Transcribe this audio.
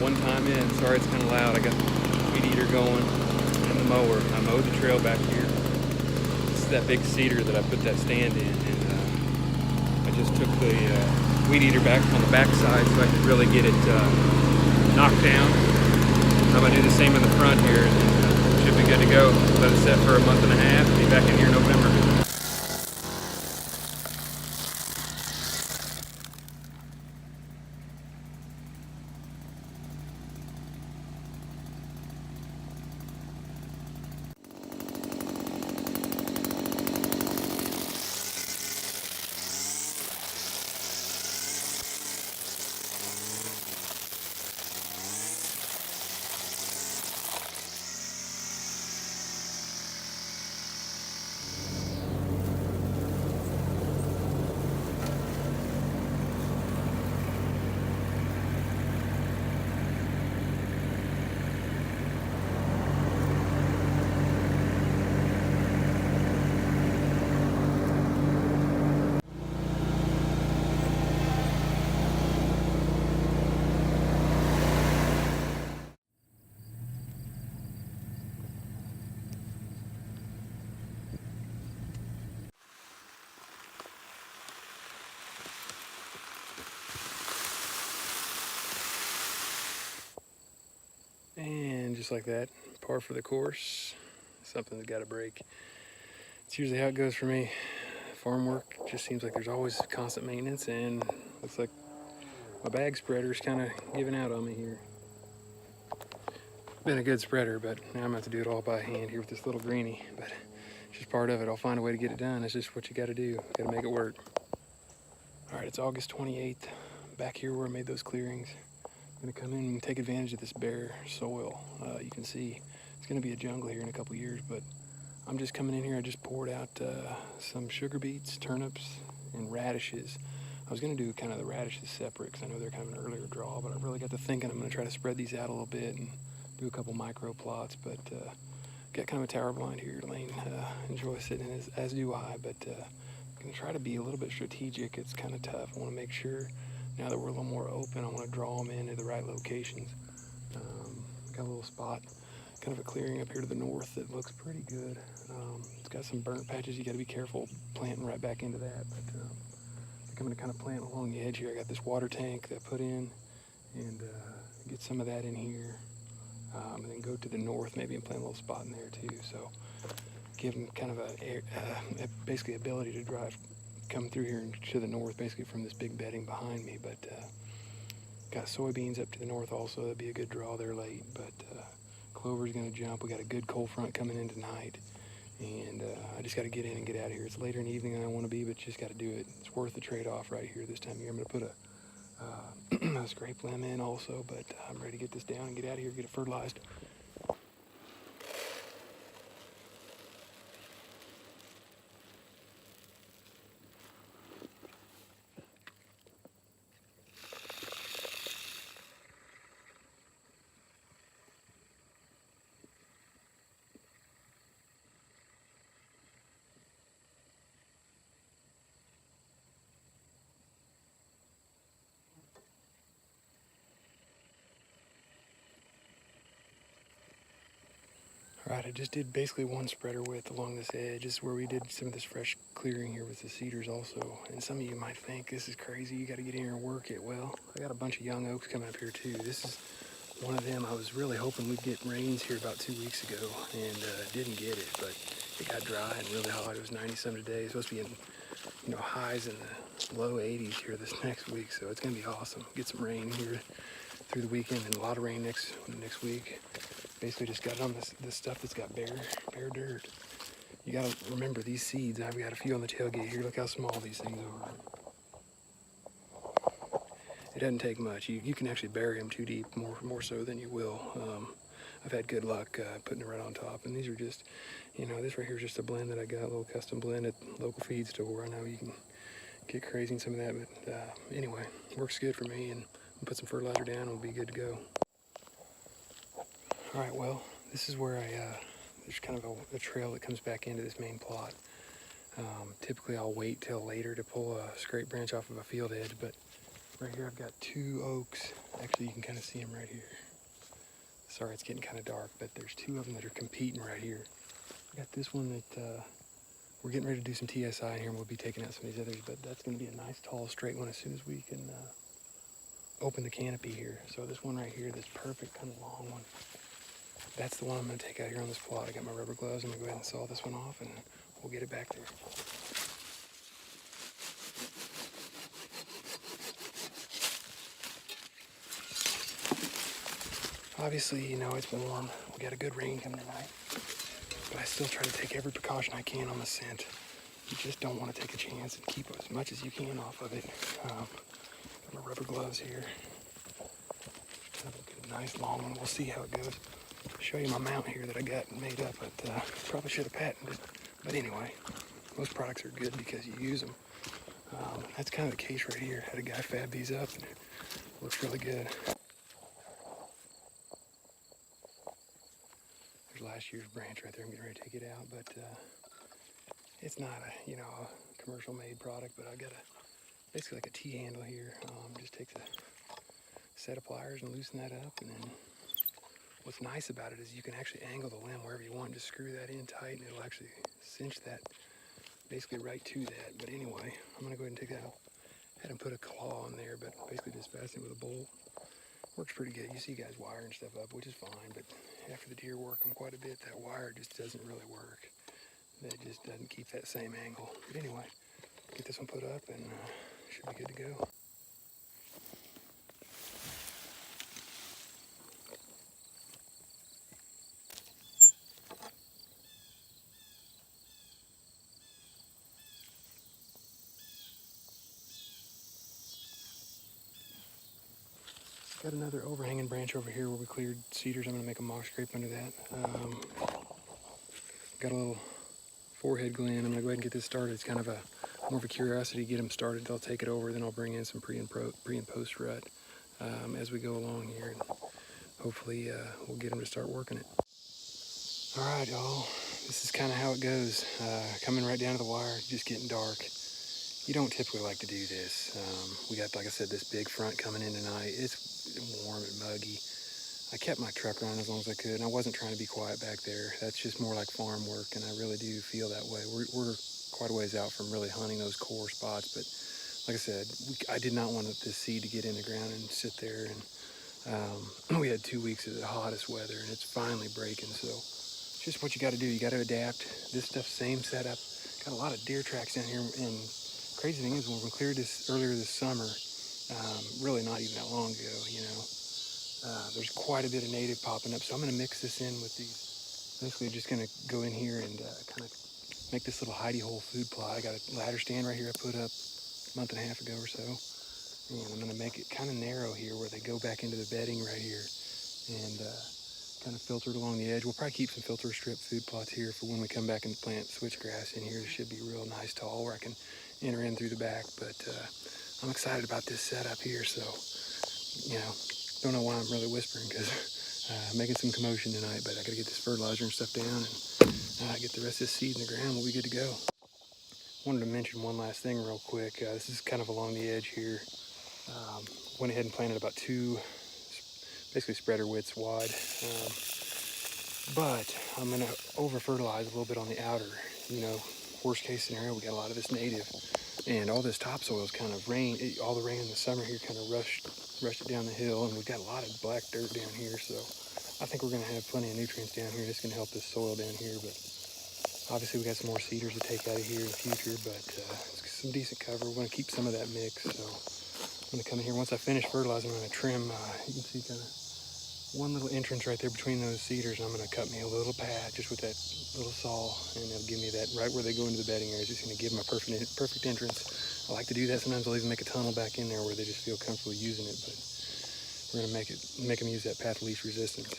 one time in. Sorry it's kind of loud. I got the weed eater going and the mower. I mowed the trail back here. This is that big cedar that I put that stand in, and I just took the weed eater back on the back side so I could really get it knocked down. I'm gonna do the same in the front here, and should be good to go. Let it set for a month and a half. Be back in here in November. And just like that, par for the course. Something that's got to break. It's usually how it goes for me. Farm work just seems like there's always constant maintenance, and looks like my bag spreader's kind of giving out on me here. Been a good spreader, but now I'm gonna have to do it all by hand here with this little greenie. But it's just part of it. I'll find a way to get it done. It's just what you got to do. Got to make it work. All right, it's August 28th. Back here where I made those clearings. I'm gonna come in and take advantage of this bare soil. You can see it's gonna be a jungle here in a couple years, but I'm just coming in here. I just poured out some sugar beets, turnips, and radishes. I was gonna do kind of the radishes separate because I know they're kind of an earlier draw, but I really got to thinking I'm gonna try to spread these out a little bit and do a couple micro plots. But got kind of a tower blind here. Lane enjoys sitting in, as do I, but I'm gonna try to be a little bit strategic. It's kind of tough. I wanna make sure now that we're a little more open, I want to draw them into the right locations. Got a little spot, kind of a clearing up here to the north that looks pretty good. It's got some burnt patches. You got to be careful planting right back into that. But I think I'm going to kind of plant along the edge here. I got this water tank that I put in, and get some of that in here. And then go to the north maybe and plant a little spot in there too. So give them kind of basically ability to drive come through here and to the north, basically from this big bedding behind me. But got soybeans up to the north also. That'd be a good draw there late. But clover's gonna jump. We got a good cold front coming in tonight, and I just got to get in and get out of here. It's later in the evening than I want to be, but just got to do it. It's worth the trade-off right here this time of year. I'm gonna put a scrape limb in also, but I'm ready to get this down and get out of here, get it fertilized. All right, I just did basically one spreader width along this edge. This is where we did some of this fresh clearing here with the cedars also. And some of you might think this is crazy, you got to get in here and work it. Well, I got a bunch of young oaks coming up here too. This is one of them. I was really hoping we'd get rains here about 2 weeks ago, and didn't get it, but it got dry and really hot. It was 90-some today. It's supposed to be in highs in the low 80s here this next week, so it's gonna be awesome. Get some rain here through the weekend, and a lot of rain next week. Basically just got it on this stuff that's got bare dirt. You gotta remember these seeds. I've got a few on the tailgate here. Look how small these things are. It doesn't take much. You can actually bury them too deep, more so than you will. I've had good luck putting it right on top. And these are just, this right here is just a blend that I got, a little custom blend at the local feed store. I know you can get crazy in some of that, but anyway, works good for me. And I'll put some fertilizer down and we'll be good to go. All right, well, this is where there's kind of a trail that comes back into this main plot. Typically I'll wait till later to pull a scrape branch off of a field edge, but Right here I've got 2 oaks. Actually, you can kind of see them right here. Sorry, it's getting kind of dark, but there's 2 of them that are competing right here. I got this one that we're getting ready to do some TSI in here, and we'll be taking out some of these others, but that's going to be a nice, tall, straight one as soon as we can open the canopy here. So this one right here, this perfect kind of long one, that's the one I'm going to take out here on this plot. I got my rubber gloves. I'm going to go ahead and saw this one off, and we'll get it back there. Obviously, you know, it's warm. We got a good rain coming tonight, but I still try to take every precaution I can on the scent. You just don't want to take a chance and keep as much as you can off of it. Got my rubber gloves here. Kind of a good, nice long one. We'll see how it goes. I'll show you my mount here that I got made up, but probably should have patented it. But anyway, most products are good because you use them. That's kind of the case right here. Had a guy fab these up, and it looks really good. There's last year's branch right there. I'm getting ready to take it out, but it's not a, you know, a commercial made product, but I got basically like a T-handle here. Just takes a set of pliers and loosen that up, and then what's nice about it is you can actually angle the limb wherever you want. Just screw that in tight, and it'll actually cinch that basically right to that. But anyway, I'm gonna go ahead and take that out. Had him put a claw on there, but basically just fasten it with a bolt. Works pretty good. You see guys wiring stuff up, which is fine, but after the deer work them quite a bit, that wire just doesn't really work. It just doesn't keep that same angle. But anyway, get this one put up, and should be good to go. Got another overhanging branch over here where we cleared cedars. I'm going to make a mock scrape under that. Got a little forehead gland. I'm going to go ahead and get this started. It's kind of more of a curiosity to get them started. They'll take it over, then I'll bring in some pre and post rut as we go along here. And hopefully we'll get them to start working it. All right, y'all. This is kind of how it goes. Coming right down to the wire, just getting dark. You don't typically like to do this. We got, like I said, this big front coming in tonight. It's warm and muggy. I kept my truck running as long as I could, and I wasn't trying to be quiet back there. That's just more like farm work, and I really do feel that way. We're quite a ways out from really hunting those core spots, but like I said, I did not want this seed to get in the ground and sit there. And we had 2 weeks of the hottest weather, and it's finally breaking. So it's just what you got to do. You got to adapt. This stuff, same setup. Got a lot of deer tracks down here, and crazy thing is, when we cleared this earlier this summer, really not even that long ago, you know, there's quite a bit of native popping up. So I'm going to mix this in with these. Basically just going to go in here and kind of make this little hidey hole food plot. I got a ladder stand right here I put up a month and a half ago or so. And I'm going to make it kind of narrow here where they go back into the bedding right here. And kind of filtered along the edge. We'll probably keep some filter strip food plots here for when we come back and plant switchgrass in here. It should be real nice tall where I can enter in through the back. But I'm excited about this setup here. So, you know, don't know why I'm really whispering, because making some commotion tonight, but I got to get this fertilizer and stuff down and get the rest of this seed in the ground. We'll be good to go. Wanted to mention one last thing real quick. This is kind of along the edge here. Went ahead and planted about 2 basically spreader widths wide, but I'm going to over fertilize a little bit on the outer. You know, worst case scenario, we got a lot of this native, and all this topsoil is kind of all the rain in the summer here kind of rushed it down the hill, and we've got a lot of black dirt down here, so I think we're going to have plenty of nutrients down here. It's going to help this soil down here, but obviously we got some more cedars to take out of here in the future, but it's some decent cover. We're going to keep some of that mix, so I'm going to come in here. Once I finish fertilizing, I'm going to trim, you can see kind of one little entrance right there between those cedars, and I'm going to cut me a little pad just with that little saw, and it'll give me that right where they go into the bedding area. It's just going to give them a perfect entrance. I like to do that. Sometimes I'll even make a tunnel back in there where they just feel comfortable using it, but we're going to make them use that path of least resistance.